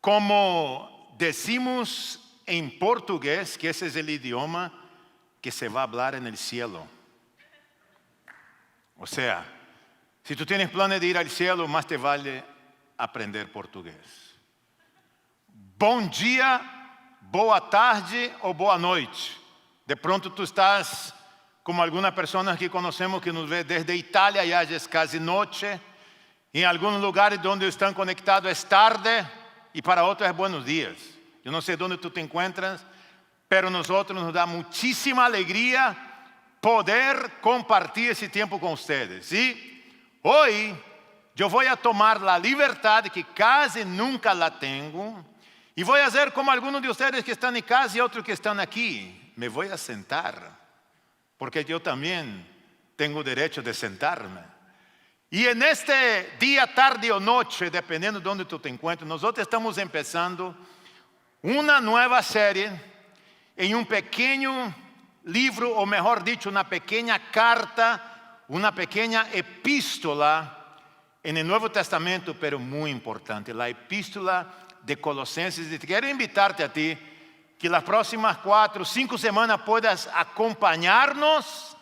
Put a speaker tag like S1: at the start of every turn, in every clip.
S1: como decimos en portugués, que ese es el idioma que se va a hablar en el cielo. O sea, si tú tienes planes de ir al cielo, más te vale aprender portugués. Bom dia, boa tarde ou boa noite. De pronto tú estás como algunas personas que conocemos que nos ve desde Italia, ya es casi noche. En algunos lugares donde están conectados es tarde y para otros es buenos días. Yo no sé dónde tú te encuentras, pero nosotros nos da muchísima alegría poder compartir ese tiempo con ustedes. ¿Sí? Hoy yo voy a tomar la libertad que casi nunca la tengo y voy a hacer como algunos de ustedes que están en casa y otros que están aquí. Me voy a sentar, porque yo también tengo derecho de sentarme. Y en este día, tarde o noche, dependiendo de donde tú te encuentres, nosotros estamos empezando una nueva serie en un pequeño libro, o mejor dicho, una pequeña carta, una pequeña epístola en el Nuevo Testamento, pero muy importante, la epístola de Colosenses. Y quiero invitarte a ti que las próximas 4 o 5 semanas puedas acompañarnos,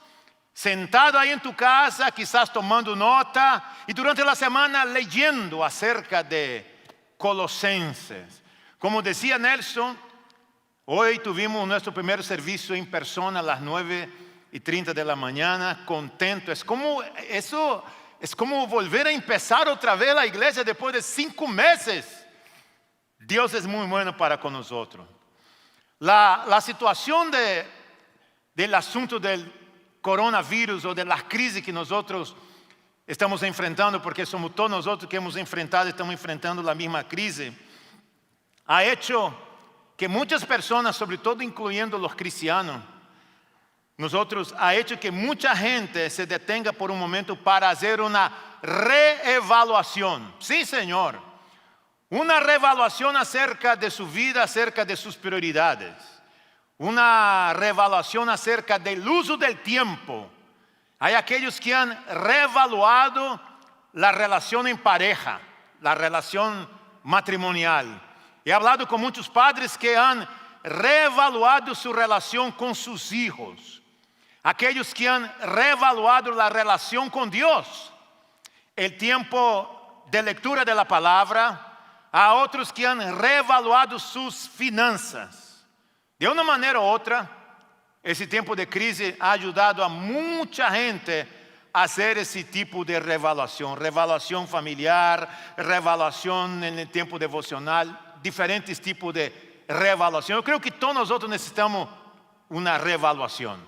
S1: sentado ahí en tu casa, quizás tomando nota, y durante la semana leyendo acerca de Colosenses. Como decía Nelson, hoy tuvimos nuestro primer servicio en persona a las 9:30 de la mañana, contento. Es como volver a empezar otra vez la iglesia después de 5 meses. Dios es muy bueno para con nosotros. La situación del asunto del coronavirus o de las crisis que nosotros estamos enfrentando, porque somos todos nosotros que hemos enfrentado, estamos enfrentando la misma crisis, ha hecho que muchas personas, sobre todo incluyendo los cristianos, ha hecho que mucha gente se detenga por un momento para hacer una reevaluación. Sí, Señor. Una reevaluación acerca de su vida, acerca de sus prioridades. Una reevaluación acerca del uso del tiempo. Hay aquellos que han reevaluado la relación en pareja, la relación matrimonial. He hablado con muchos padres que han reevaluado su relación con sus hijos. Aquellos que han reevaluado la relación con Dios. El tiempo de lectura de la palabra. A otros que han reevaluado sus finanzas. De una manera u otra, ese tiempo de crisis ha ayudado a mucha gente a hacer ese tipo de reevaluación. Reevaluación familiar, reevaluación en el tiempo devocional, diferentes tipos de reevaluación. Yo creo que todos nosotros necesitamos una reevaluación.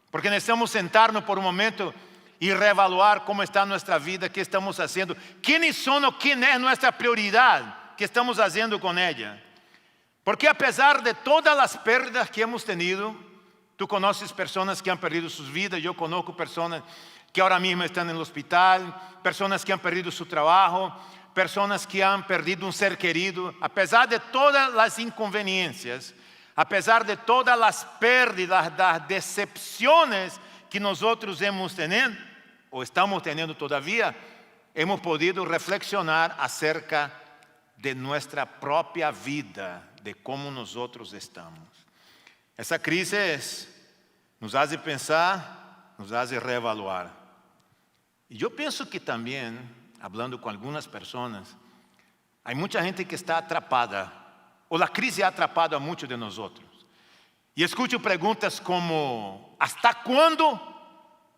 S1: Porque necesitamos sentarnos por un momento y reevaluar cómo está nuestra vida, qué estamos haciendo, quiénes son o quién es nuestra prioridad. ¿Qué estamos haciendo con ella? Porque a pesar de todas las pérdidas que hemos tenido, tú conoces personas que han perdido sus vidas, yo conozco personas que ahora mismo están en el hospital, personas que han perdido su trabajo, personas que han perdido un ser querido. A pesar de todas las inconveniencias, a pesar de todas las pérdidas, las decepciones que nosotros hemos tenido, o estamos teniendo todavía, hemos podido reflexionar acerca de nuestra propia vida, de cómo nosotros estamos. Esa crisis nos hace pensar, nos hace reevaluar. Y yo pienso que también, hablando con algunas personas, hay mucha gente que está atrapada, o la crisis ha atrapado a muchos de nosotros. Y escucho preguntas como, ¿hasta cuándo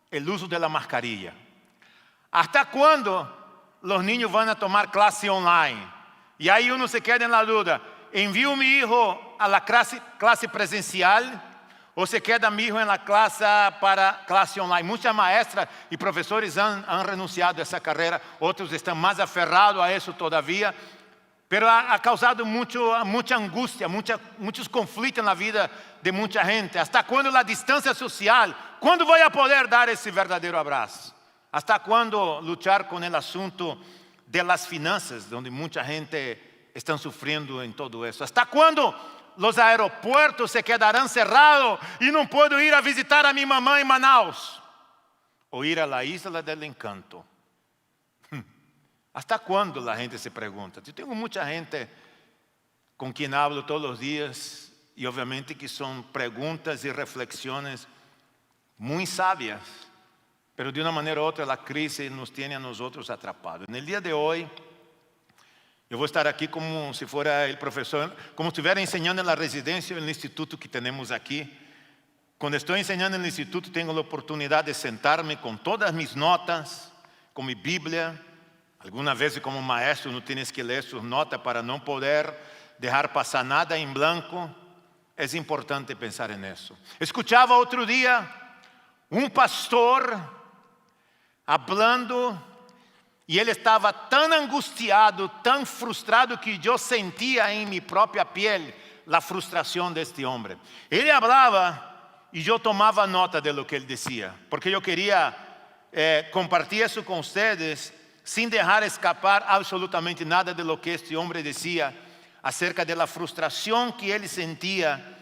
S1: el uso de la mascarilla? ¿Hasta cuándo los niños van a tomar clase online? Y ahí uno se queda en la duda, ¿envío a mi hijo a la clase presencial o se queda mi hijo en la clase para clase online? Muchas maestras y profesores han renunciado a esa carrera, otros están más aferrados a eso todavía, pero ha causado mucha angustia, muchos conflictos en la vida de mucha gente. ¿Hasta cuándo la distancia social? ¿Cuándo voy a poder dar ese verdadero abrazo? ¿Hasta cuándo luchar con el asunto de las finanzas, donde mucha gente está sufriendo en todo eso? ¿Hasta cuándo los aeropuertos se quedarán cerrados y no puedo ir a visitar a mi mamá en Manaus? O ir a la Isla del Encanto. ¿Hasta cuándo? La gente se pregunta. Yo tengo mucha gente con quien hablo todos los días y obviamente que son preguntas y reflexiones muy sabias, pero de una manera u otra la crisis nos tiene a nosotros atrapados. En el día de hoy, yo voy a estar aquí como si fuera el profesor, como si estuviera enseñando en la residencia o en el instituto que tenemos aquí. Cuando estoy enseñando en el instituto tengo la oportunidad de sentarme con todas mis notas, con mi Biblia. Algunas veces como maestro no tienes que leer sus notas para no poder dejar pasar nada en blanco. Es importante pensar en eso. Escuchaba otro día un pastor hablando y él estaba tan angustiado, tan frustrado que yo sentía en mi propia piel la frustración de este hombre. Él hablaba y yo tomaba nota de lo que él decía, porque yo quería compartir eso con ustedes sin dejar escapar absolutamente nada de lo que este hombre decía acerca de la frustración que él sentía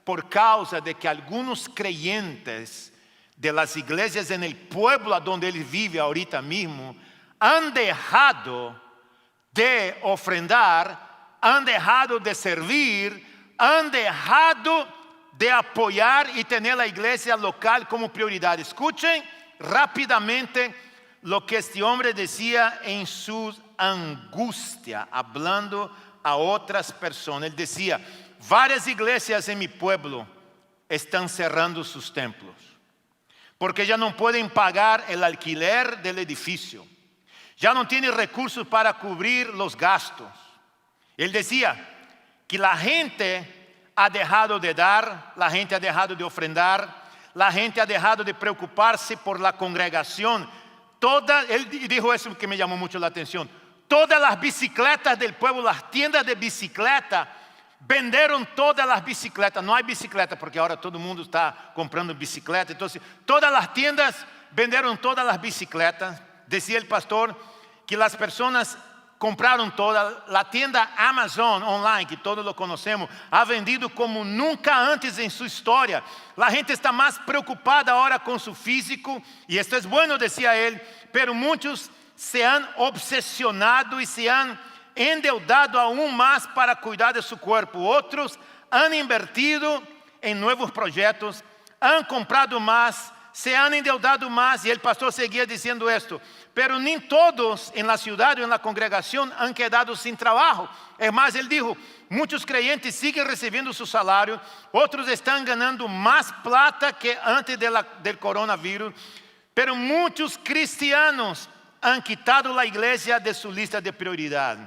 S1: por causa de que algunos creyentes de las iglesias en el pueblo donde él vive ahorita mismo han dejado de ofrendar, han dejado de servir, han dejado de apoyar y tener la iglesia local como prioridad. Escuchen rápidamente lo que este hombre decía en su angustia, hablando a otras personas. Él decía, varias iglesias en mi pueblo están cerrando sus templos porque ya no pueden pagar el alquiler del edificio. Ya no tienen recursos para cubrir los gastos. Él decía que la gente ha dejado de dar, la gente ha dejado de ofrendar, la gente ha dejado de preocuparse por la congregación. Él dijo eso que me llamó mucho la atención. Todas las bicicletas del pueblo, las tiendas de bicicleta, vendieron todas las bicicletas. No hay bicicleta porque ahora todo el mundo está comprando bicicleta. Entonces, todas las tiendas vendieron todas las bicicletas. Decía el pastor que las personas compraron todas. La tienda Amazon online, que todos lo conocemos, ha vendido como nunca antes en su historia. La gente está más preocupada ahora con su físico. Y esto es bueno, decía él, pero muchos se han obsesionado y se han endeudado aún más para cuidar de su cuerpo. Otros han invertido en nuevos proyectos, han comprado más, se han endeudado más. Y el pastor seguía diciendo esto, pero ni todos en la ciudad o en la congregación han quedado sin trabajo. Es más, él dijo, muchos creyentes siguen recibiendo su salario, otros están ganando más plata que antes del coronavirus, pero muchos cristianos han quitado la iglesia de su lista de prioridad.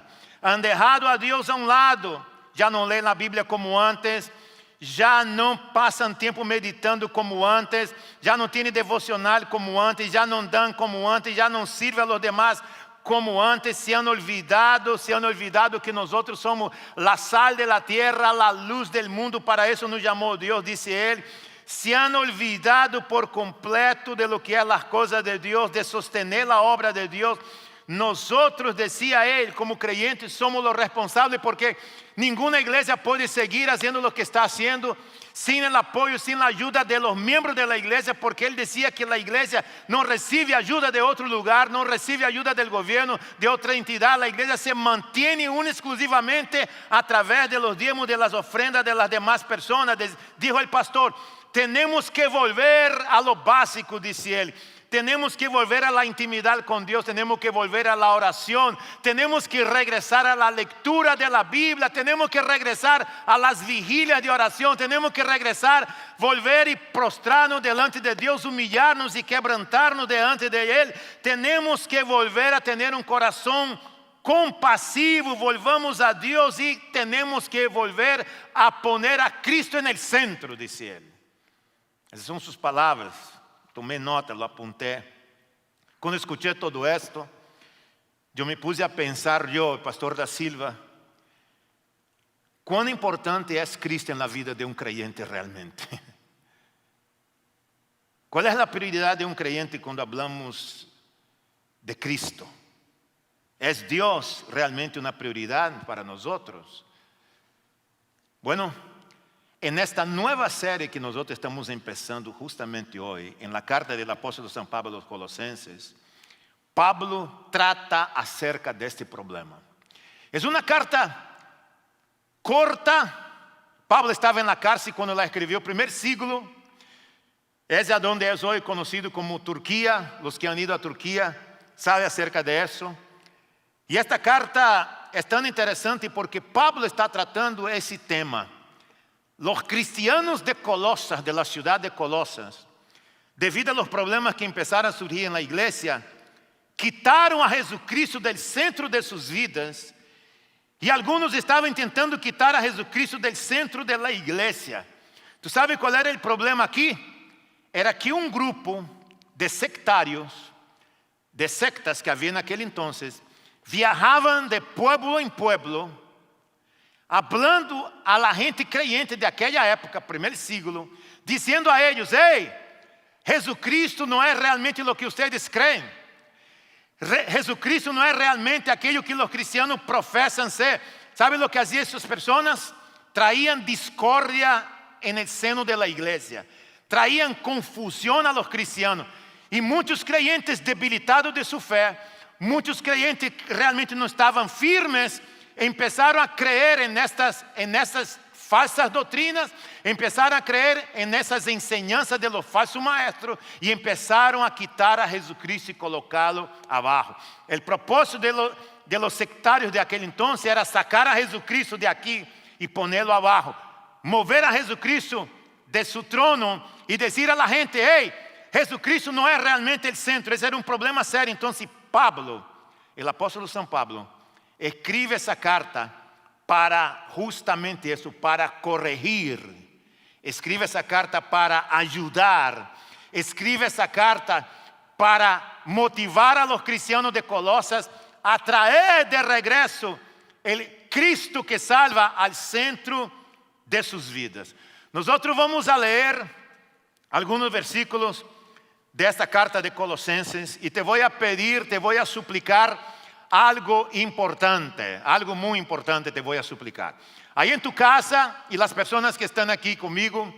S1: Han dejado a Dios a un lado, ya no leen la Biblia como antes, ya no pasan tiempo meditando como antes, ya no tienen devocional como antes, ya no dan como antes, ya no sirven a los demás como antes. Se han olvidado que nosotros somos la sal de la tierra, la luz del mundo. Para eso nos llamó Dios, dice él. Se han olvidado por completo de lo que es las cosas de Dios, de sostener la obra de Dios. Nosotros, decía él, como creyentes somos los responsables, porque ninguna iglesia puede seguir haciendo lo que está haciendo sin el apoyo, sin la ayuda de los miembros de la iglesia, porque él decía que la iglesia no recibe ayuda de otro lugar, no recibe ayuda del gobierno, de otra entidad. La iglesia se mantiene exclusivamente a través de los diezmos, de las ofrendas de las demás personas. Dijo el pastor, tenemos que volver a lo básico, dice él. Tenemos que volver a la intimidad con Dios, tenemos que volver a la oración, tenemos que regresar a la lectura de la Biblia, tenemos que regresar a las vigilias de oración, tenemos que regresar, volver y prostrarnos delante de Dios, humillarnos y quebrantarnos delante de Él. Tenemos que volver a tener un corazón compasivo, volvamos a Dios y tenemos que volver a poner a Cristo en el centro, dice Él. Esas son sus palabras. Tomé nota, lo apunté. Cuando escuché todo esto, yo me puse a pensar, el pastor da Silva, cuán importante es Cristo en la vida de un creyente realmente. ¿Cuál es la prioridad de un creyente cuando hablamos de Cristo? ¿Es Dios realmente una prioridad para nosotros? Bueno, en esta nueva serie que nosotros estamos empezando justamente hoy, en la carta del apóstol San Pablo a los Colosenses, Pablo trata acerca de este problema. Es una carta corta. Pablo estava en la cárcel quando la escribió, primer siglo. Es a donde es hoy conocido como Turquía. Los que han ido a Turquía saben acerca de eso. Y esta carta es tan interesante porque Pablo está tratando ese tema. Los cristianos de Colosas, de la ciudad de Colosas, debido a los problemas que empezaron a surgir en la iglesia, quitaron a Jesucristo del centro de sus vidas. Y algunos estaban intentando quitar a Jesucristo del centro de la iglesia. ¿Tú sabes cuál era el problema aquí? Era que un grupo de sectarios, de sectas que había en aquel entonces, viajaban de pueblo en pueblo, hablando a la gente creyente de aquella época, primer siglo, diciendo a ellos: hey, Jesucristo no es realmente lo que ustedes creen. Jesucristo no es realmente aquello que los cristianos profesan ser. ¿Saben lo que hacían esas personas? Traían discordia en el seno de la iglesia. Traían confusión a los cristianos. Y muchos creyentes debilitados de su fe, muchos creyentes que realmente no estaban firmes, empezaron a creer en estas falsas doctrinas, empezaron a creer en esas enseñanzas de los falsos maestros y empezaron a quitar a Jesucristo y colocarlo abajo. El propósito de los sectarios de aquel entonces era sacar a Jesucristo de aquí y ponerlo abajo. Mover a Jesucristo de su trono y decir a la gente: hey, Jesucristo no es realmente el centro. Ese era un problema serio. Entonces Pablo, el apóstol San Pablo, escribe esa carta para justamente eso, para corregir. Escribe esa carta para ayudar. Escribe esa carta para motivar a los cristianos de Colosas a traer de regreso el Cristo que salva al centro de sus vidas. Nosotros vamos a leer algunos versículos de esta carta de Colosenses y te voy a pedir, te voy a suplicar algo importante, algo muy importante te voy a suplicar. Ahí en tu casa y las personas que están aquí conmigo,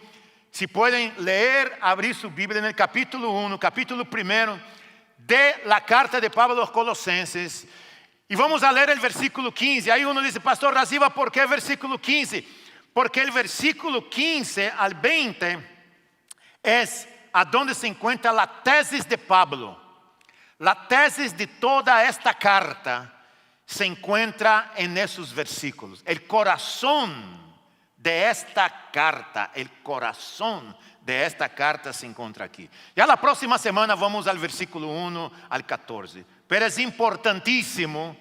S1: si pueden leer, abrir su Biblia en el capítulo 1, capítulo 1 de la carta de Pablo a los Colosenses. Y vamos a leer el versículo 15. Ahí uno dice: Pastor Raziva, ¿por qué el versículo 15? Porque el versículo 15 al 20 es a donde se encuentra la tesis de Pablo. La tesis de toda esta carta se encuentra en esos versículos. El corazón de esta carta, se encuentra aquí. Ya la próxima semana vamos al versículo 1 al 14. Pero es importantísimo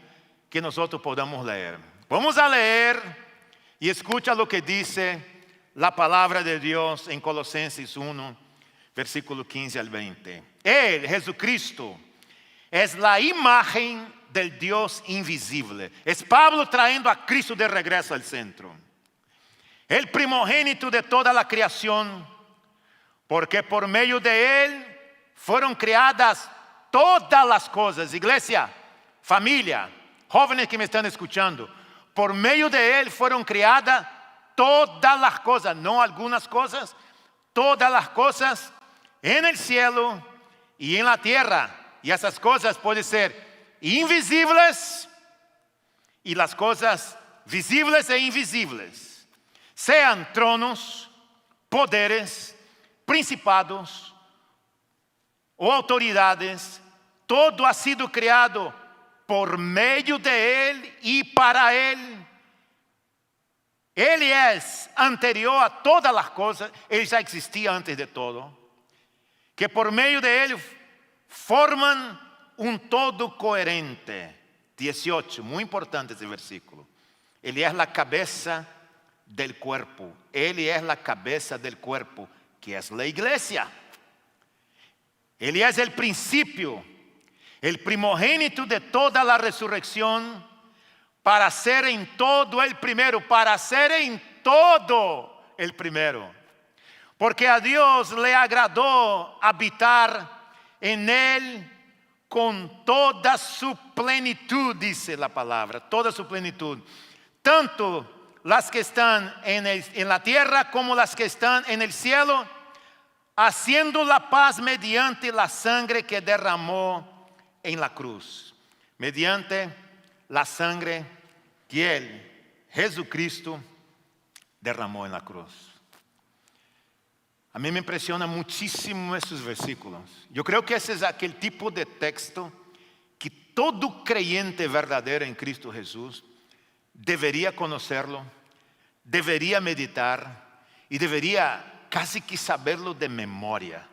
S1: que nosotros podamos leer. Vamos a leer y escucha lo que dice la palabra de Dios en Colosenses 1, versículo 15 al 20. Él, Jesucristo, es la imagen del Dios invisible. Es Pablo trayendo a Cristo de regreso al centro. El primogénito de toda la creación, porque por medio de Él fueron creadas todas las cosas. Iglesia, familia, jóvenes que me están escuchando, por medio de Él fueron creadas todas las cosas, no algunas cosas, todas las cosas en el cielo y en la tierra. Y esas cosas pueden ser invisibles y las cosas visibles e invisibles. Sean tronos, poderes, principados o autoridades. Todo ha sido creado por medio de Él y para Él. Él es anterior a todas las cosas. Él ya existía antes de todo. Que por medio de Él forman un todo coherente. 18, muy importante ese versículo. Él es la cabeza del cuerpo. Él es la cabeza del cuerpo, que es la iglesia. Él es el principio, el primogénito de toda la resurrección, para ser en todo el primero, para ser en todo el primero. Porque a Dios le agradó habitar en Él con toda su plenitud, dice la palabra, toda su plenitud. Tanto las que están en la tierra como las que están en el cielo, haciendo la paz mediante la sangre que derramó en la cruz. Mediante la sangre que Él, Jesucristo, derramó en la cruz. A mí me impresiona muchísimo esos versículos. Yo creo que ese es aquel tipo de texto que todo creyente verdadero en Cristo Jesús debería conocerlo, debería meditar y debería casi que saberlo de memoria.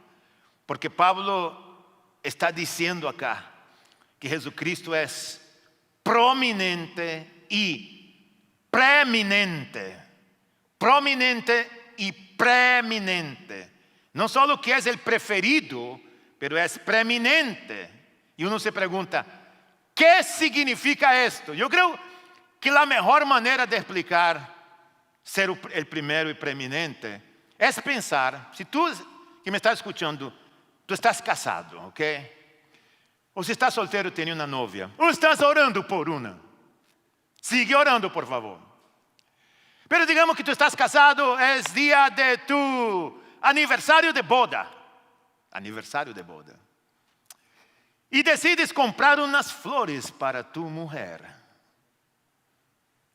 S1: Porque Pablo está diciendo acá que Jesucristo es prominente y preeminente. Prominente y preeminente. No solo que es el preferido, pero es preeminente. Y uno se pregunta, ¿qué significa esto? Yo creo que la mejor manera de explicar ser el primero y preeminente es pensar, si tú que me estás escuchando, tú estás casado, ¿ok? O si estás soltero, tiene una novia, o estás orando por una. Sigue orando, por favor. Pero digamos que tú estás casado, es día de tu aniversario de boda. Aniversario de boda. Y decides comprar unas flores para tu mujer.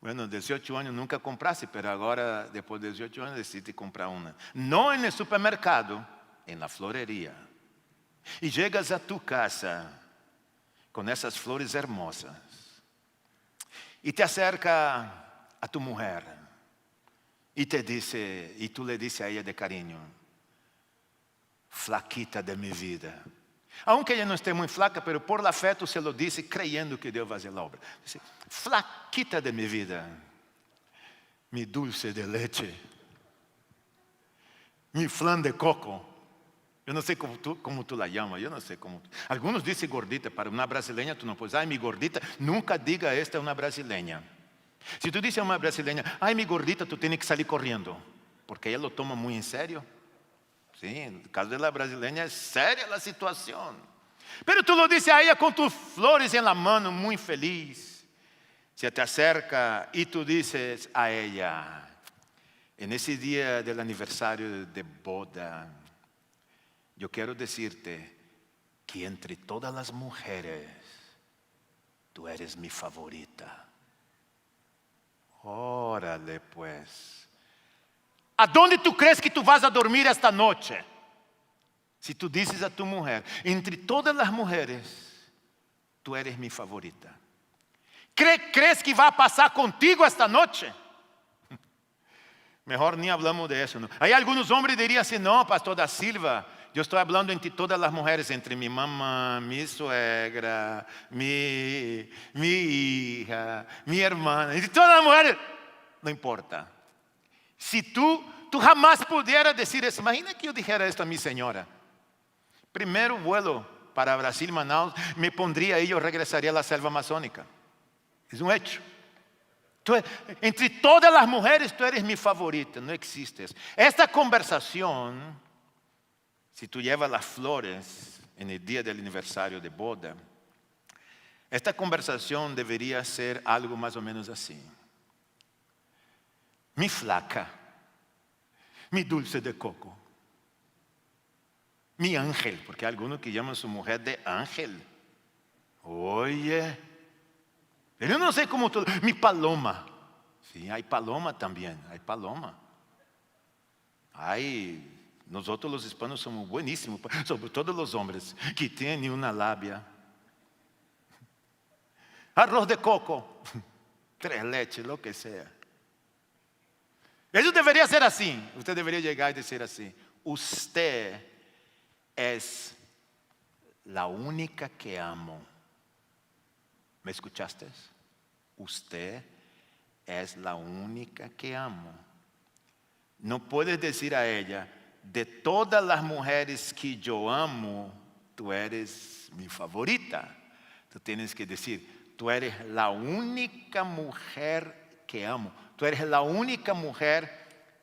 S1: Bueno, 18 años nunca compraste, pero ahora, después de 18 años, decides comprar una. No en el supermercado, en la florería. Y llegas a tu casa con esas flores hermosas. Y te acerca a tu mujer. Y te dice, y tú le dices a ella de cariño, flaquita de mi vida. Aunque ella no esté muy flaca, pero por la fe tú se lo dice creyendo que Dios va a hacer la obra. Dice, flaquita de mi vida, mi dulce de leche, mi flan de coco. Yo no sé cómo tú la llamas, yo no sé cómo. Algunos dicen gordita, para una brasileña tú no puedes. Ay, mi gordita, nunca diga esta es una brasileña. Si tú dices a una brasileña, ay, mi gordita, tú tienes que salir corriendo, porque ella lo toma muy en serio. Sí, en el caso de la brasileña es seria la situación. Pero tú lo dices a ella con tus flores en la mano, muy feliz. Se te acerca y tú dices a ella, en ese día del aniversario de boda, yo quiero decirte que entre todas las mujeres, tú eres mi favorita. Órale pues. ¿A dónde tú crees que tú vas a dormir esta noche? Si tú dices a tu mujer, entre todas las mujeres, tú eres mi favorita. ¿Crees que va a pasar contigo esta noche? Mejor ni hablamos de eso, ¿no? Hay algunos hombres que dirían así, no, pastor da Silva, yo estoy hablando entre todas las mujeres, entre mi mamá, mi suegra, mi hija, mi hermana, entre todas las mujeres. No importa. Si tú jamás pudieras decir eso, imagina que yo dijera esto a mi señora. Primero vuelo para Brasil, Manaus, me pondría ahí, yo regresaría a la selva amazónica. Es un hecho. Entre todas las mujeres, tú eres mi favorita, no existes. Esta conversación, si tú llevas las flores en el día del aniversario de boda, esta conversación debería ser algo más o menos así. Mi flaca, mi dulce de coco, mi ángel, porque hay algunos que llaman a su mujer de ángel. Oye, yo no sé cómo todo, mi paloma. Sí, hay paloma también, hay paloma. Nosotros los hispanos somos buenísimos, sobre todo los hombres, que tienen una labia. Arroz de coco, tres leches, lo que sea. Eso debería ser así. Usted debería llegar y decir así, usted es la única que amo. ¿Me escuchaste? Usted es la única que amo. No puedes decir a ella, de todas las mujeres que yo amo, tú eres mi favorita. Tú tienes que decir, tú eres la única mujer que amo. Tú eres la única mujer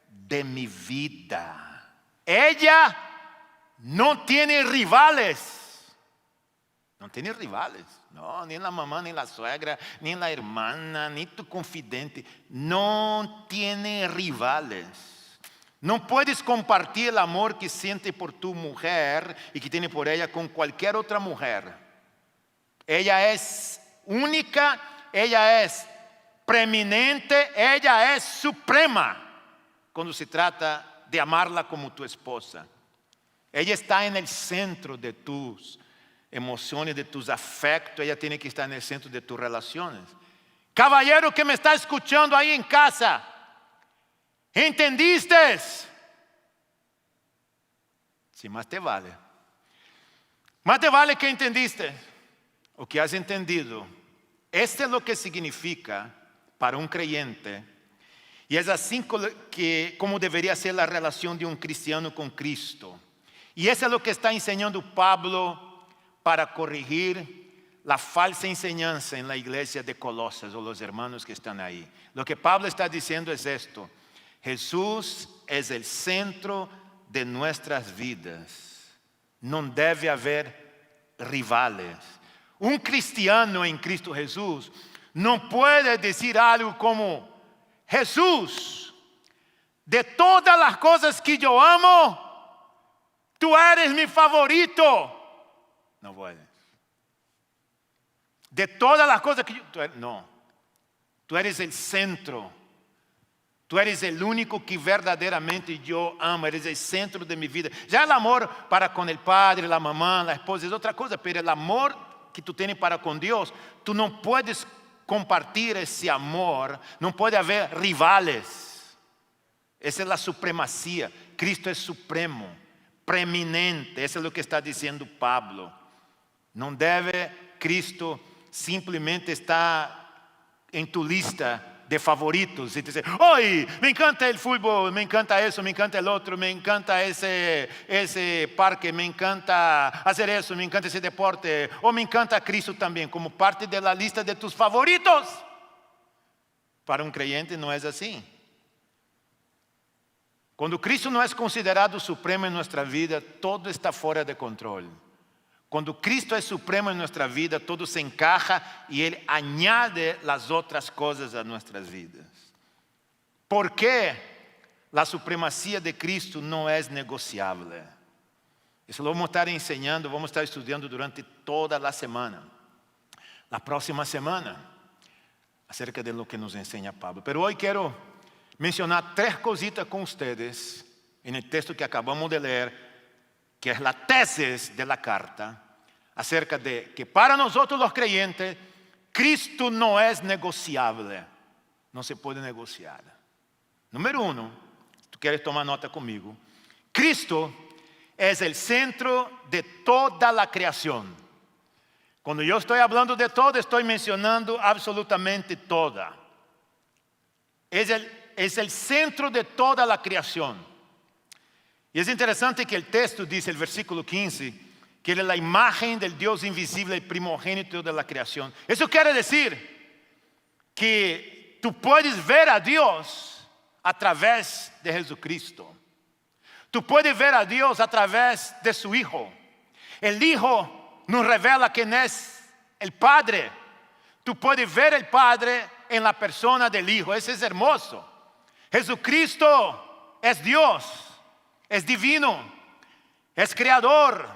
S1: de mi vida. Ella no tiene rivales. No tiene rivales. No, ni la mamá, ni la suegra, ni la hermana, ni tu confidente. No tiene rivales. No puedes compartir el amor que siente por tu mujer y que tiene por ella con cualquier otra mujer. Ella es única, ella es preeminente, ella es suprema. cuando se trata de amarla como tu esposa. Ella está en el centro de tus emociones, de tus afectos. Ella tiene que estar en el centro de tus relaciones. Caballero que me está escuchando ahí en casa, ¿entendiste? Sí, más te vale. Más te vale que entendiste o que has entendido. Esto es lo que significa para un creyente. Y es así como debería ser la relación de un cristiano con Cristo. Y eso es lo que está enseñando Pablo para corregir la falsa enseñanza en la iglesia de Colosas o los hermanos que están ahí. Lo que Pablo está diciendo es esto: Jesús es el centro de nuestras vidas. No debe haber rivales. Un cristiano en Cristo Jesús no puede decir algo como: Jesús, de todas las cosas que yo amo, tú eres mi favorito. No puedes. De todas las cosas que no. Tú eres el centro. Tú eres el único que verdaderamente yo amo. Eres el centro de mi vida. Ya el amor para con el padre, la mamá, la esposa es otra cosa. Pero el amor que tú tienes para con Dios, tú no puedes compartir ese amor. No puede haber rivales. Esa es la supremacía. Cristo es supremo, preeminente. Eso es lo que está diciendo Pablo. No debe Cristo simplemente estar en tu lista de favoritos y dice: ¡ay! Me encanta el fútbol, me encanta eso, me encanta el otro, me encanta ese parque, me encanta hacer eso, me encanta ese deporte, o me encanta Cristo también, como parte de la lista de tus favoritos. Para un creyente no es así. Cuando Cristo no es considerado supremo en nuestra vida, todo está fuera de control. Cuando Cristo es supremo en nuestra vida, todo se encaja y Él añade las otras cosas a nuestras vidas. ¿Por qué la supremacía de Cristo no es negociable? Eso lo vamos a estar enseñando, vamos a estar estudiando durante toda la semana. La próxima semana, acerca de lo que nos enseña Pablo. Pero hoy quiero mencionar 3 cositas con ustedes en el texto que acabamos de leer, que es la tesis de la carta, acerca de que para nosotros los creyentes, Cristo no es negociable, no se puede negociar. Número 1, si tú quieres tomar nota conmigo, Cristo es el centro de toda la creación. Cuando yo estoy hablando de todo, estoy mencionando absolutamente toda. Es el centro de toda la creación. Y es interesante que el texto dice, el versículo 15, que Él es la imagen del Dios invisible, el primogénito de la creación. Eso quiere decir que tú puedes ver a Dios a través de Jesucristo. Tú puedes ver a Dios a través de su Hijo. El Hijo nos revela quién es el Padre. Tú puedes ver el Padre en la persona del Hijo. Eso es hermoso. Jesucristo es Dios. Es divino, es creador,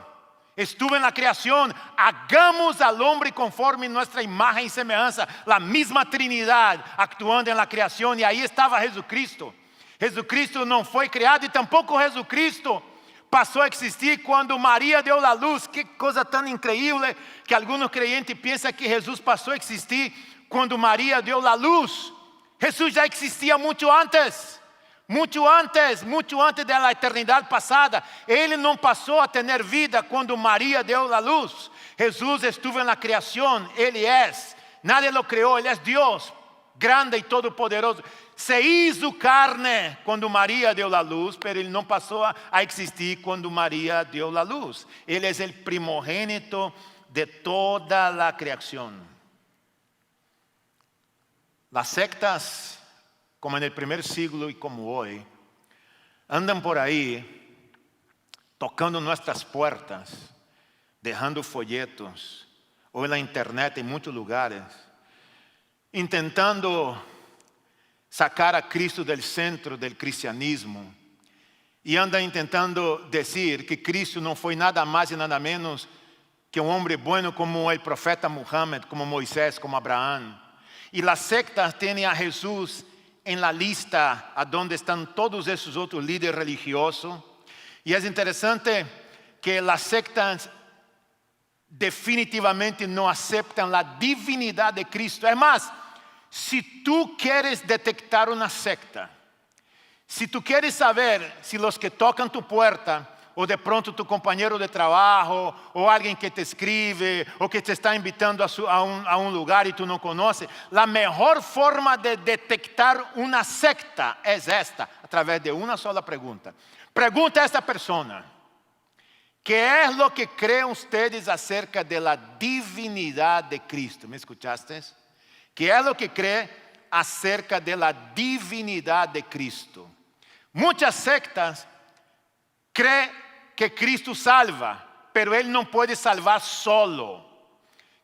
S1: estuvo en la creación. Hagamos al hombre conforme nuestra imagen y semejanza. La misma Trinidad actuando en la creación. Y ahí estaba Jesucristo. Jesucristo no fue creado y tampoco Jesucristo pasó a existir cuando María dio la luz. Qué cosa tan increíble que algunos creyentes piensan que Jesús pasó a existir cuando María dio la luz. Jesús ya existía mucho antes. Mucho antes de la eternidad pasada. Él no pasó a tener vida cuando María dio la luz. Jesús estuvo en la creación. Él es. Nadie lo creó. Él es Dios, grande y todopoderoso. Se hizo carne cuando María dio la luz, pero Él no pasó a existir cuando María dio la luz. Él es el primogénito de toda la creación. Las sectas, como en el primer siglo y como hoy, andan por ahí tocando nuestras puertas, dejando folletos, o en la internet en muchos lugares, intentando sacar a Cristo del centro del cristianismo, y andan intentando decir que Cristo no fue nada más y nada menos que un hombre bueno como el profeta Muhammad, como Moisés, como Abraham. Y las sectas tienen a Jesús en la lista a donde están todos esos otros líderes religiosos. Y es interesante que las sectas definitivamente no aceptan la divinidad de Cristo. Es más, si tú quieres detectar una secta, si tú quieres saber si los que tocan tu puerta, o de pronto tu compañero de trabajo, o alguien que te escribe, o que te está invitando a un lugar y tú no conoces, la mejor forma de detectar una secta es esta, a través de una sola pregunta. Pregunta a esta persona: ¿qué es lo que creen ustedes acerca de la divinidad de Cristo? ¿Me escuchaste? ¿Qué es lo que cree acerca de la divinidad de Cristo? Muchas sectas creen que Cristo salva, pero Él no puede salvar solo.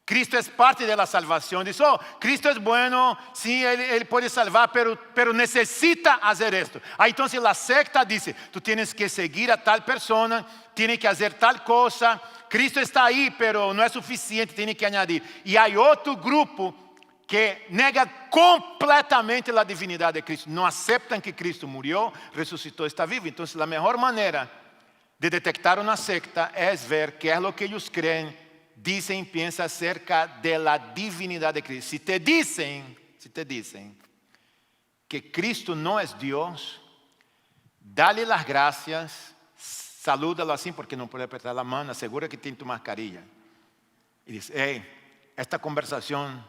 S1: Cristo es parte de la salvación. Dice, Cristo es bueno, sí, Él puede salvar, pero necesita hacer esto. Entonces la secta dice, tú tienes que seguir a tal persona, tienes que hacer tal cosa. Cristo está ahí, pero no es suficiente, tiene que añadir. Y hay otro grupo que nega completamente la divinidad de Cristo. No aceptan que Cristo murió, resucitó, está vivo. Entonces la mejor manera de detectar una secta es ver qué es lo que ellos creen, dicen, piensan acerca de la divinidad de Cristo. Si te dicen que Cristo no es Dios, dale las gracias, salúdalo así porque no puede apretar la mano, asegura que tiene tu mascarilla. Y dice, hey, esta conversación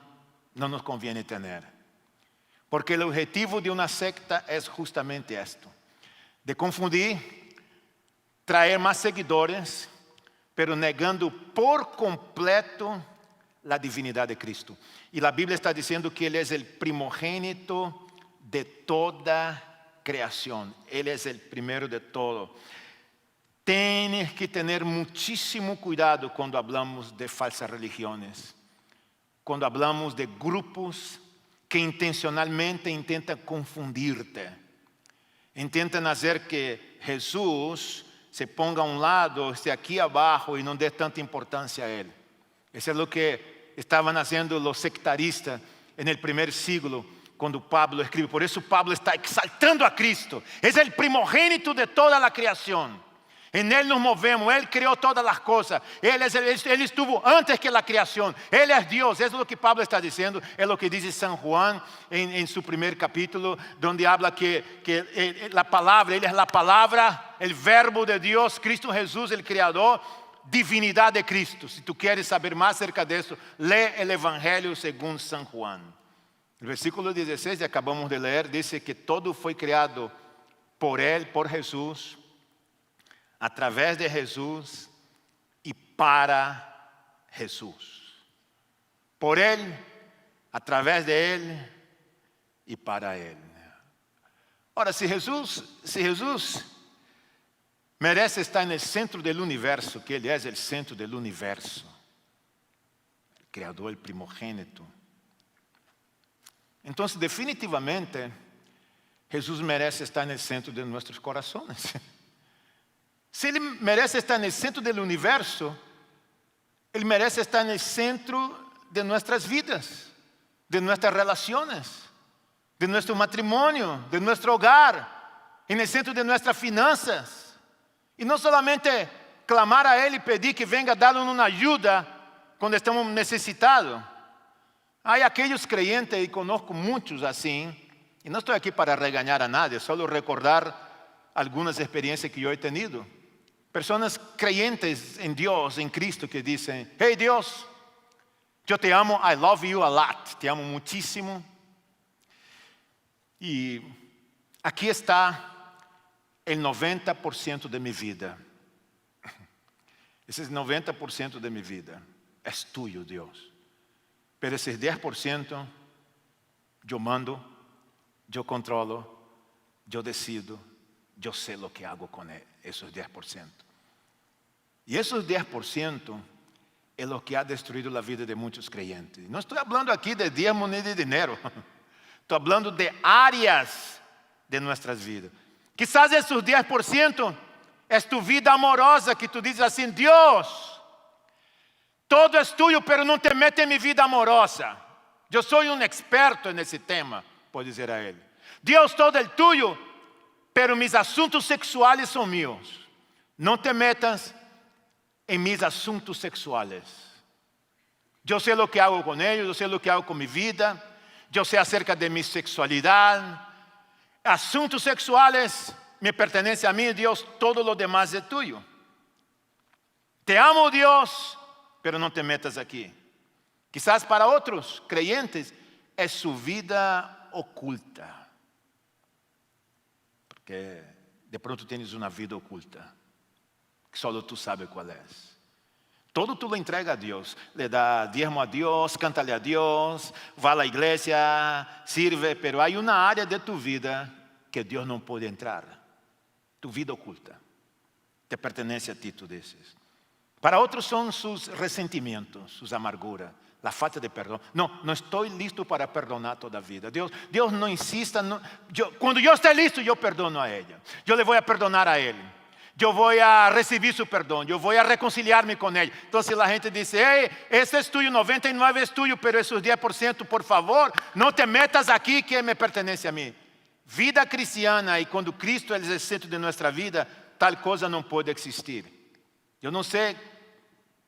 S1: no nos conviene tener. Porque el objetivo de una secta es justamente esto, de confundir, traer más seguidores, pero negando por completo la divinidad de Cristo. Y la Biblia está diciendo que Él es el primogénito de toda creación. Él es el primero de todo. Tienes que tener muchísimo cuidado cuando hablamos de falsas religiones. Cuando hablamos de grupos que intencionalmente intentan confundirte. Intentan hacer que Jesús se ponga a un lado, esté aquí abajo y no dé tanta importancia a Él. Eso es lo que estaban haciendo los sectaristas en el primer siglo, cuando Pablo escribe. Por eso Pablo está exaltando a Cristo. Es el primogénito de toda la creación. En Él nos movemos, Él creó todas las cosas. Él estuvo antes que la creación. Él es Dios, eso es lo que Pablo está diciendo. Es lo que dice San Juan en su primer capítulo, donde habla que la palabra, Él es la palabra, el verbo de Dios, Cristo Jesús, el creador, divinidad de Cristo. Si tú quieres saber más acerca de eso, lee el Evangelio según San Juan. El versículo 16 que acabamos de leer dice que todo fue creado por Él, por Jesús, a través de Jesús y para Jesús. Por Él, a través de Él y para Él. Ahora, si Jesús merece estar en el centro del universo, que Él es el centro del universo, el creador, el primogénito, entonces definitivamente Jesús merece estar en el centro de nuestros corazones. Si Ele merece estar en el centro del universo, Ele merece estar en el centro de nuestras vidas, de nuestras relaciones, de nuestro matrimonio, de nuestro hogar, en el centro de nuestras finanzas. Y no solamente clamar a Él y pedir que venga a darnos una ayuda cuando estamos necesitados. Hay aquellos creyentes, y conozco muchos así, y no estoy aquí para regañar a nadie, solo recordar algunas experiencias que yo he tenido. Personas creyentes en Dios, en Cristo, que dicen, hey Dios, yo te amo, I love you a lot, te amo muchísimo. Y aquí está el 90% de mi vida. Ese 90% de mi vida es tuyo, Dios. Pero ese 10% yo mando, yo controlo, yo decido, yo sé lo que hago con esos 10%. Y esos 10% es lo que ha destruido la vida de muchos creyentes. No estoy hablando aquí de diezmo ni de dinero. Estoy hablando de áreas de nuestras vidas. Quizás esos 10% es tu vida amorosa, que tú dices así, Dios, todo es tuyo, pero no te metes en mi vida amorosa. Yo soy un experto en ese tema, puede decir a Él. Dios, todo es tuyo, pero mis asuntos sexuales son míos. No te metas en mis asuntos sexuales. Yo sé lo que hago con ellos, yo sé lo que hago con mi vida, yo sé acerca de mi sexualidad. Asuntos sexuales me pertenecen a mí, Dios, todo lo demás es tuyo. Te amo, Dios, pero no te metas aquí. Quizás para otros creyentes es su vida oculta. Porque de pronto tienes una vida oculta, que solo tú sabes cuál es. Todo tú lo entregas a Dios, le da diezmo a Dios, cántale a Dios, va a la iglesia, sirve, pero hay una área de tu vida que Dios no puede entrar. Tu vida oculta, te pertenece a ti, tú dices. Para otros son sus resentimientos, sus amarguras, la falta de perdón. No estoy listo para perdonar toda vida. Dios no insista. Cuando yo esté listo, yo perdono a ella. Yo le voy a perdonar a él. Yo voy a recibir su perdón. Yo voy a reconciliarme con él. Entonces la gente dice, hey, ese es tuyo, 99 es tuyo, pero esos 10%, por favor, no te metas aquí que me pertenece a mí. Vida cristiana, y cuando Cristo es el centro de nuestra vida, tal cosa no puede existir. Yo no sé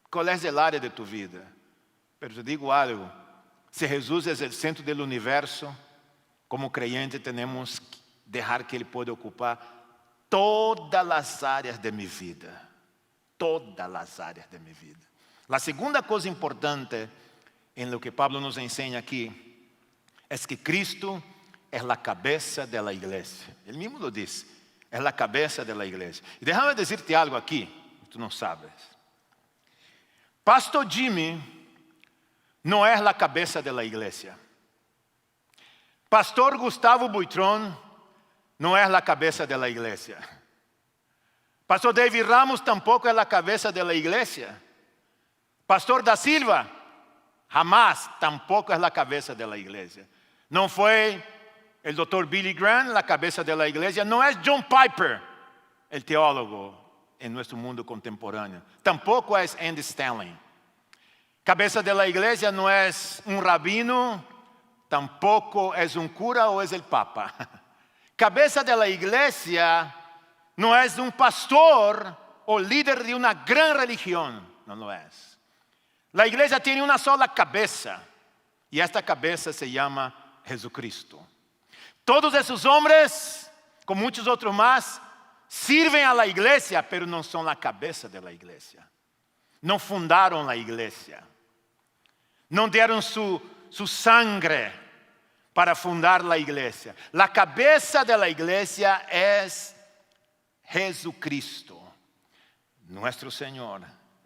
S1: cuál es el área de tu vida, pero te digo algo, si Jesús es el centro del universo, como creyente tenemos que dejar que Él pueda ocupar todas las áreas de mi vida. Todas las áreas de mi vida. La segunda cosa importante en lo que Pablo nos enseña aquí es que Cristo es la cabeza de la iglesia. Él mismo lo dice, es la cabeza de la iglesia. Y déjame decirte algo aquí, tú no sabes. Pastor Jimmy no es la cabeza de la iglesia. Pastor Gustavo Buitrón no es la cabeza de la iglesia. Pastor David Ramos tampoco es la cabeza de la iglesia. Pastor da Silva jamás tampoco es la cabeza de la iglesia. No fue el doctor Billy Graham la cabeza de la iglesia. No es John Piper el teólogo en nuestro mundo contemporáneo. Tampoco es Andy Stanley. Cabeza de la iglesia no es un rabino, tampoco es un cura o es el papa. Cabeza de la iglesia no es un pastor o líder de una gran religión, no lo es. La iglesia tiene una sola cabeza y esta cabeza se llama Jesucristo. Todos esos hombres, con muchos otros más, sirven a la iglesia, pero no son la cabeza de la iglesia. No fundaron la iglesia. No dieron su sangre para fundar la iglesia. La cabeza de la iglesia es Jesucristo, nuestro Señor.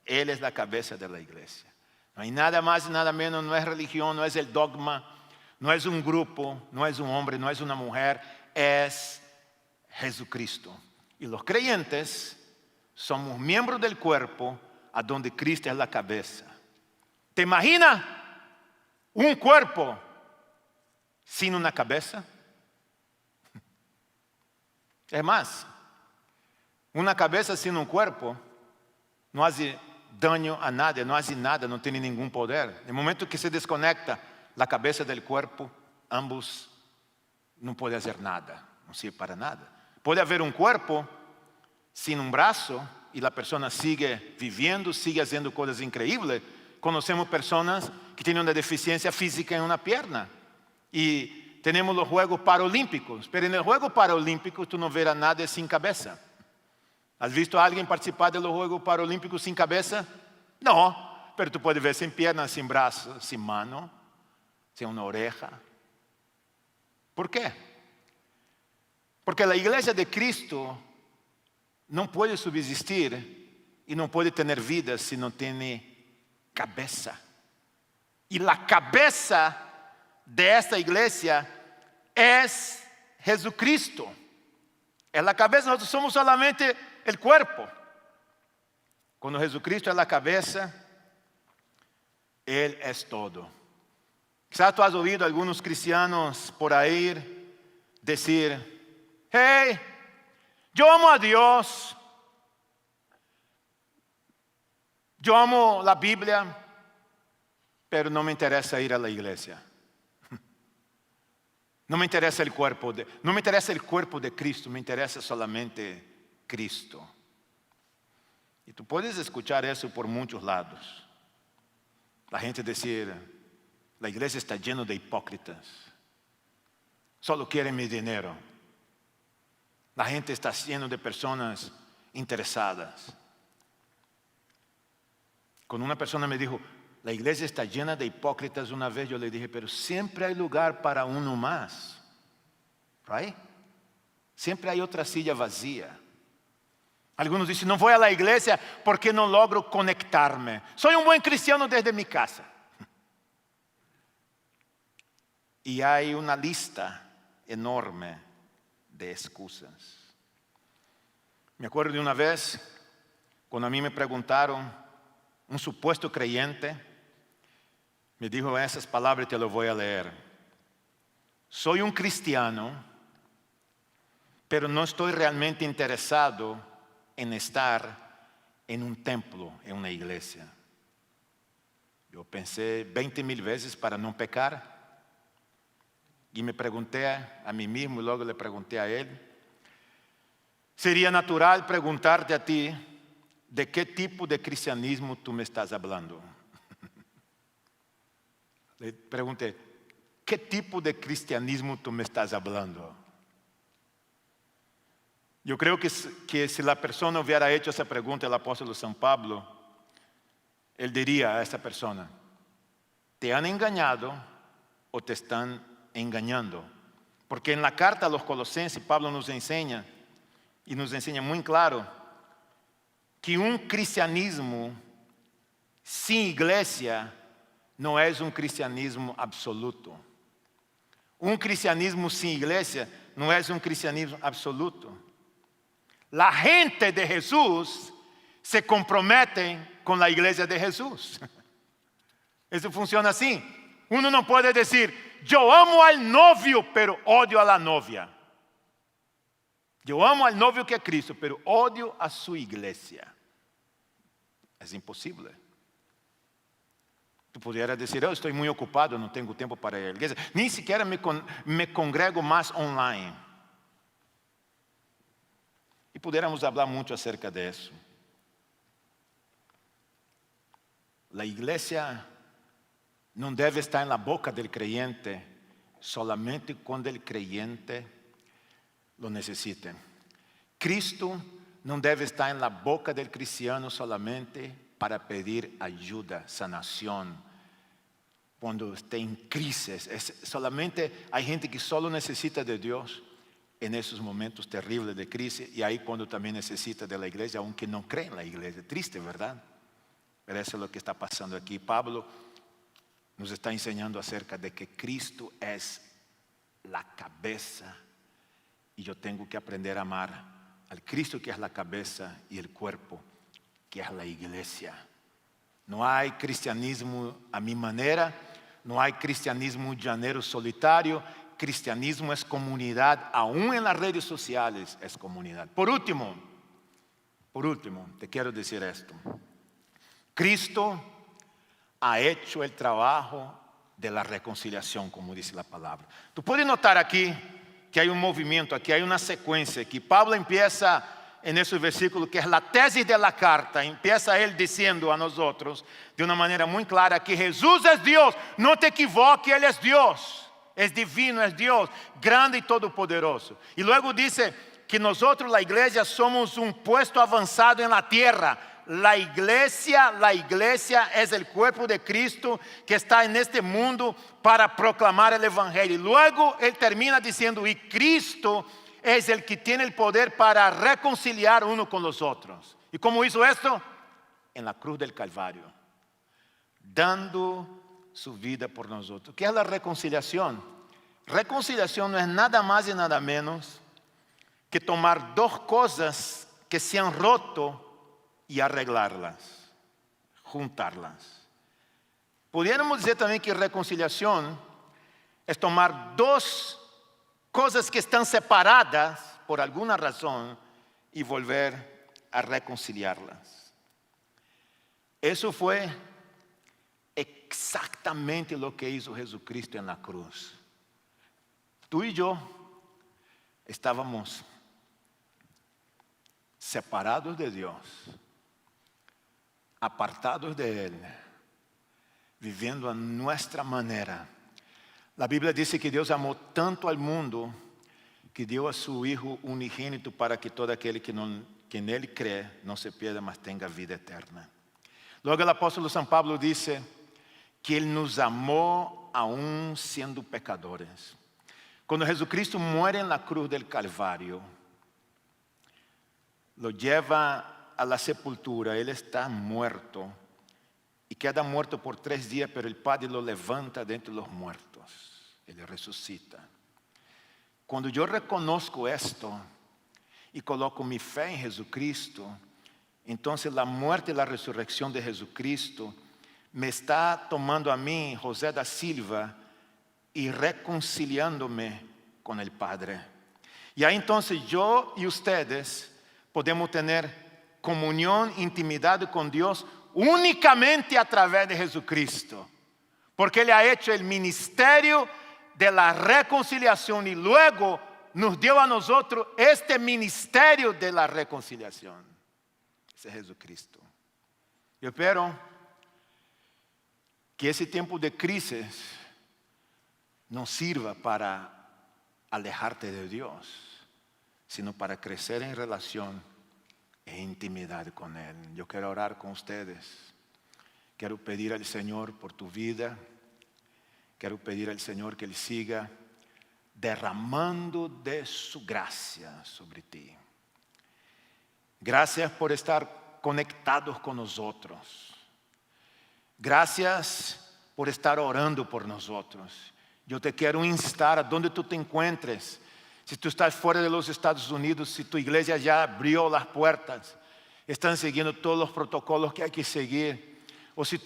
S1: Él es la cabeza de la iglesia. No hay nada más y nada menos, no es religión, no es el dogma, no es un grupo, no es un hombre, no es una mujer, es Jesucristo. Y los creyentes somos miembros del cuerpo a donde Cristo es la cabeza. ¿Te imaginas un cuerpo sin una cabeza? Es más, una cabeza sin un cuerpo no hace daño a nadie, no hace nada, no tiene ningún poder. En el momento que se desconecta la cabeza del cuerpo, ambos no pueden hacer nada, no sirve para nada. Puede haber un cuerpo sin un brazo y la persona sigue viviendo, sigue haciendo cosas increíbles. Conocemos personas que tienen una deficiencia física en una pierna y tenemos los Juegos Paralímpicos, pero en el Juego Paralímpico tú no verás nadie sin cabeza. ¿Has visto a alguien participar de los Juegos Paralímpicos sin cabeza? No, pero tú puedes ver sin piernas, sin brazos, sin mano, sin una oreja. ¿Por qué? Porque la iglesia de Cristo no puede subsistir y no puede tener vida si no tiene cabeza. Y la cabeza de esta iglesia es Jesucristo. Es la cabeza, nosotros somos solamente el cuerpo. Cuando Jesucristo es la cabeza, Él es todo. Quizás tú has oído a algunos cristianos por ahí decir, hey, yo amo a Dios, yo amo la Biblia, pero no me interesa ir a la iglesia. No me interesa el cuerpo de Cristo, me interesa solamente Cristo. Y tú puedes escuchar eso por muchos lados. La gente decir, la iglesia está llena de hipócritas. Solo quieren mi dinero. La gente está llena de personas interesadas. Cuando una persona me dijo, la iglesia está llena de hipócritas, una vez yo le dije, pero siempre hay lugar para uno más. Right? Siempre hay otra silla vacía. Algunos dicen, no voy a la iglesia porque no logro conectarme. Soy un buen cristiano desde mi casa. Y hay una lista enorme de excusas. Me acuerdo de una vez, cuando a mí me preguntaron, un supuesto creyente, me dijo esas palabras y te lo voy a leer. Soy un cristiano, pero no estoy realmente interesado en estar en un templo, en una iglesia. Yo pensé 20,000 veces para no pecar. Y me pregunté a mí mismo y luego le pregunté a él. Sería natural preguntarte a ti, ¿de qué tipo de cristianismo tú me estás hablando? Le pregunté, ¿qué tipo de cristianismo tú me estás hablando? Yo creo que si la persona hubiera hecho esa pregunta al apóstol San Pablo, él diría a esa persona, ¿te han engañado o te están engañando? Porque en la carta a los Colosenses, Pablo nos enseña, y nos enseña muy claro, que un cristianismo sin iglesia no es un cristianismo absoluto. Un cristianismo sin iglesia no es un cristianismo absoluto. La gente de Jesús se compromete con la iglesia de Jesús. Eso funciona así. Uno no puede decir, yo amo al novio, pero odio a la novia. Yo amo al novio que es Cristo, pero odio a su iglesia. Es imposible. Tú pudieras decir, oh, estoy muy ocupado, no tengo tiempo para ir a la iglesia. Ni siquiera me congrego más online. Y pudiéramos hablar mucho acerca de eso. La iglesia no debe estar en la boca del creyente solamente cuando el creyente lo necesite. Cristo no debe estar en la boca del cristiano solamente para pedir ayuda, sanación, cuando esté en crisis. Solamente hay gente que solo necesita de Dios en esos momentos terribles de crisis, y ahí cuando también necesita de la iglesia, aunque no cree en la iglesia. Triste, ¿verdad? Pero eso es lo que está pasando aquí. Pablo nos está enseñando acerca de que Cristo es la cabeza, y yo tengo que aprender a amar al Cristo que es la cabeza y el cuerpo que es la iglesia. No hay cristianismo a mi manera, no hay cristianismo llanero solitario. Cristianismo es comunidad, aún en las redes sociales es comunidad. Por último, te quiero decir esto. Cristo ha hecho el trabajo de la reconciliación, como dice la palabra. Tú puedes notar aquí que hay un movimiento, aquí hay una secuencia, que Pablo empieza en ese versículo, que es la tesis de la carta. Empieza él diciendo a nosotros, de una manera muy clara, que Jesús es Dios. No te equivoques, Él es Dios. Es divino, es Dios, grande y todopoderoso. Y luego dice que nosotros, la iglesia, somos un puesto avanzado en la tierra. La iglesia es el cuerpo de Cristo que está en este mundo para proclamar el evangelio. Y luego él termina diciendo, y Cristo es el que tiene el poder para reconciliar uno con los otros. ¿Y cómo hizo esto? En la cruz del Calvario, dando su vida por nosotros. ¿Qué es la reconciliación? Reconciliación no es nada más y nada menos que tomar dos cosas que se han roto y arreglarlas, juntarlas. Pudiéramos decir también que reconciliación es tomar dos cosas que están separadas por alguna razón y volver a reconciliarlas. Eso fue exactamente lo que hizo Jesucristo en la cruz. Tú y yo estábamos separados de Dios, apartados de Él, viviendo a nuestra manera. La Biblia dice que Dios amó tanto al mundo que dio a su Hijo unigénito para que todo aquel que en Él cree no se pierda, mas tenga vida eterna. Luego el apóstol San Pablo dice que Él nos amó aún siendo pecadores. Cuando Jesucristo muere en la cruz del Calvario, lo lleva a la sepultura, Él está muerto y queda muerto por 3 días, pero el Padre lo levanta de entre los muertos, Él resucita. Cuando yo reconozco esto y coloco mi fe en Jesucristo, entonces la muerte y la resurrección de Jesucristo me está tomando a mí, José da Silva, y reconciliándome con el Padre. Y ahí entonces yo y ustedes podemos tener comunión, intimidad con Dios únicamente a través de Jesucristo, porque Él ha hecho el ministerio de la reconciliación y luego nos dio a nosotros este ministerio de la reconciliación. Ese es Jesucristo. Yo espero que ese tiempo de crisis no sirva para alejarte de Dios, sino para crecer en relación e intimidad con Él. Yo quiero orar con ustedes. Quiero pedir al Señor por tu vida. Quiero pedir al Señor que Él siga derramando de su gracia sobre ti. Gracias por estar conectados con nosotros. Gracias por estar orando por nosotros. Yo te quiero instar a donde tú te encuentres. Si tú estás fuera de los Estados Unidos, si tu iglesia ya abrió las puertas, están siguiendo todos los protocolos que hay que seguir, o si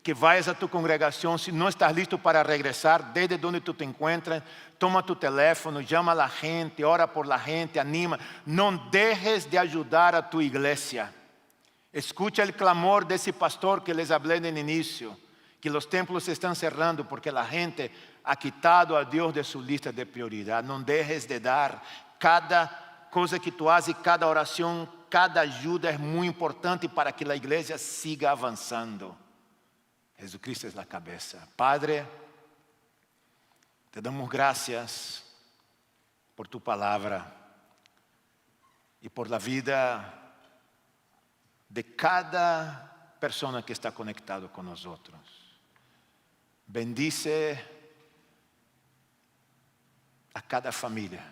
S1: que vayas a tu congregación, si no estás listo para regresar, desde donde tú te encuentras, toma tu teléfono, llama a la gente, ora por la gente, anima. No dejes de ayudar a tu iglesia. Escucha el clamor de ese pastor que les hablé en el inicio, que los templos se están cerrando porque la gente ha quitado a Dios de su lista de prioridad. No dejes de dar. Cada cosa que tú haces, cada oración, cada ayuda es muy importante para que la iglesia siga avanzando. Jesucristo es la cabeza. Padre, te damos gracias por tu palabra y por la vida de cada persona que está conectado con nosotros. Bendice a cada familia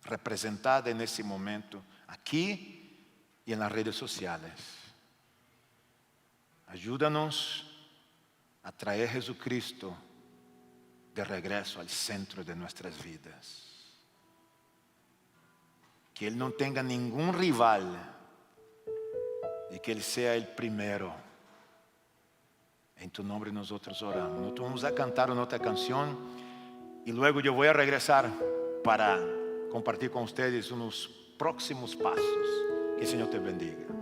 S1: representada en ese momento, aquí y en las redes sociales. Ayúdanos a traer a Jesucristo de regreso al centro de nuestras vidas. Que Él no tenga ningún rival y que Él sea el primero. En tu nombre nosotros oramos. Nosotros vamos a cantar una otra canción y luego yo voy a regresar para compartir con ustedes unos próximos pasos. Que el Señor te bendiga.